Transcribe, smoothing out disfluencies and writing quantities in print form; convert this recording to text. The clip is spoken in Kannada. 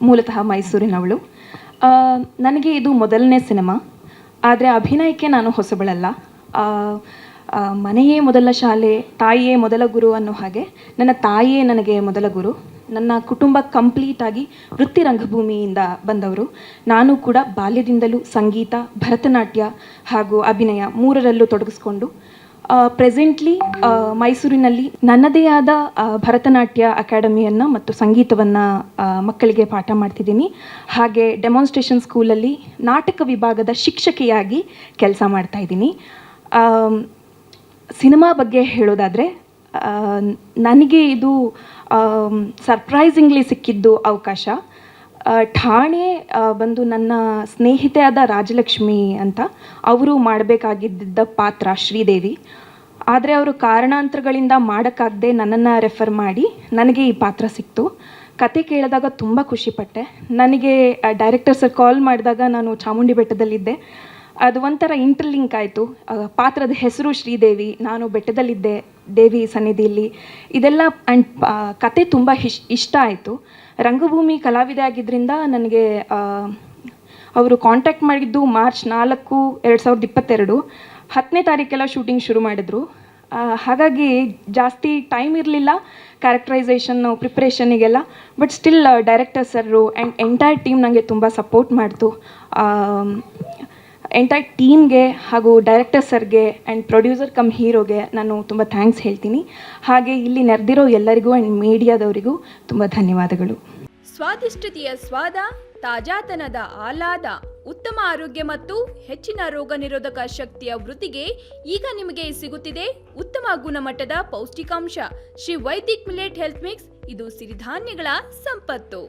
ಮೂಲತಃ ಮೈಸೂರಿನವಳು. ನನಗೆ ಇದು ಮೊದಲನೇ ಸಿನಿಮಾ, ಆದರೆ ಅಭಿನಯಕ್ಕೆ ನಾನು ಹೊಸಬಳಲ್ಲ. ಮನೆಯೇ ಮೊದಲ ಶಾಲೆ, ತಾಯಿಯೇ ಮೊದಲ ಗುರು ಅನ್ನೋ ಹಾಗೆ ನನ್ನ ತಾಯಿಯೇ ನನಗೆ ಮೊದಲ ಗುರು. ನನ್ನ ಕುಟುಂಬ ಕಂಪ್ಲೀಟಾಗಿ ವೃತ್ತಿ ರಂಗಭೂಮಿಯಿಂದ ಬಂದವರು. ನಾನು ಕೂಡ ಬಾಲ್ಯದಿಂದಲೂ ಸಂಗೀತ, ಭರತನಾಟ್ಯ ಹಾಗೂ ಅಭಿನಯ ಮೂರರಲ್ಲೂ ತೊಡಗಿಸ್ಕೊಂಡು ಪ್ರೆಸೆಂಟ್ಲಿ ಮೈಸೂರಿನಲ್ಲಿ ನನ್ನದೇ ಆದ ಭರತನಾಟ್ಯ ಅಕಾಡೆಮಿಯನ್ನು ಮತ್ತು ಸಂಗೀತವನ್ನು ಮಕ್ಕಳಿಗೆ ಪಾಠ ಮಾಡ್ತಿದ್ದೀನಿ. ಹಾಗೆ ಡೆಮಾನ್ಸ್ಟ್ರೇಷನ್ ಸ್ಕೂಲಲ್ಲಿ ನಾಟಕ ವಿಭಾಗದ ಶಿಕ್ಷಕಿಯಾಗಿ ಕೆಲಸ ಮಾಡ್ತಾಯಿದ್ದೀನಿ. ಸಿನಿಮಾ ಬಗ್ಗೆ ಹೇಳೋದಾದರೆ, ನನಗೆ ಇದು ಸರ್ಪ್ರೈಸಿಂಗ್ಲಿ ಸಿಕ್ಕಿದ್ದು ಅವಕಾಶ. ಠಾಣೆ ಬಂದು ನನ್ನ ಸ್ನೇಹಿತೆ ಆದ ರಾಜಲಕ್ಷ್ಮಿ ಅಂತ, ಅವರು ಮಾಡಬೇಕಾಗಿದ್ದ ಪಾತ್ರ ಶ್ರೀದೇವಿ. ಆದರೆ ಅವರು ಕಾರಣಾಂತರಗಳಿಂದ ಮಾಡೋಕ್ಕಾಗದೆ ನನ್ನನ್ನು ರೆಫರ್ ಮಾಡಿ ನನಗೆ ಈ ಪಾತ್ರ ಸಿಕ್ತು. ಕತೆ ಕೇಳಿದಾಗ ತುಂಬ ಖುಷಿಪಟ್ಟೆ. ನನಗೆ ಡೈರೆಕ್ಟರ್ ಸರ್ ಕಾಲ್ ಮಾಡಿದಾಗ ನಾನು ಚಾಮುಂಡಿ ಬೆಟ್ಟದಲ್ಲಿದ್ದೆ. ಅದು ಒಂಥರ ಇಂಟರ್ಲಿಂಕ್ ಆಯಿತು. ಪಾತ್ರದ ಹೆಸರು ಶ್ರೀದೇವಿ, ನಾನು ಬೆಟ್ಟದಲ್ಲಿದ್ದೆ ದೇವಿ ಸನ್ನಿಧಿಯಲ್ಲಿ, ಇದೆಲ್ಲ. ಆ್ಯಂಡ್ ಕತೆ ತುಂಬ ಇಷ್ಟ ಆಯಿತು. ರಂಗಭೂಮಿ ಕಲಾವಿದೆ ಆಗಿದ್ದರಿಂದ ನನಗೆ ಅವರು ಕಾಂಟ್ಯಾಕ್ಟ್ ಮಾಡಿದ್ದು ಮಾರ್ಚ್ 4, 2022. 10ನೇ ತಾರೀಕೆಲ್ಲ ಶೂಟಿಂಗ್ ಶುರು ಮಾಡಿದ್ರು. ಹಾಗಾಗಿ ಜಾಸ್ತಿ ಟೈಮ್ ಇರಲಿಲ್ಲ ಕ್ಯಾರೆಕ್ಟರೈಸೇಷನ್ನು ಪ್ರಿಪ್ರೇಷನಿಗೆಲ್ಲ. But still director sir and entire team ನನಗೆ ತುಂಬ ಸಪೋರ್ಟ್ ಮಾಡ್ತು. ಎಂಟೈರ್ ಟೀಮ್ಗೆ ಹಾಗೂ ಡೈರೆಕ್ಟರ್ ಸರ್ಗೆ ಆ್ಯಂಡ್ ಪ್ರೊಡ್ಯೂಸರ್ ಕಮ್ ಹೀರೋಗೆ ನಾನು ತುಂಬ ಥ್ಯಾಂಕ್ಸ್ ಹೇಳ್ತೀನಿ. ಹಾಗೆ ಇಲ್ಲಿ ನೆರೆದಿರೋ ಎಲ್ಲರಿಗೂ ಆ್ಯಂಡ್ ಮೀಡಿಯಾದವರಿಗೂ ತುಂಬ ಧನ್ಯವಾದಗಳು. ಸ್ವಾದಿಷ್ಟತೆಯ ಸ್ವಾದ, ತಾಜಾತನದ ಆಹ್ಲಾದ, ಉತ್ತಮ ಆರೋಗ್ಯ ಮತ್ತು ಹೆಚ್ಚಿನ ರೋಗ ನಿರೋಧಕ ಶಕ್ತಿಯ ವೃದ್ಧಿಗೆ ಈಗ ನಿಮಗೆ ಸಿಗುತ್ತಿದೆ ಉತ್ತಮ ಗುಣಮಟ್ಟದ ಪೌಷ್ಟಿಕಾಂಶ. Shri Vaidik millet health mix, ಇದು ಸಿರಿಧಾನ್ಯಗಳ ಸಂಪತ್ತು.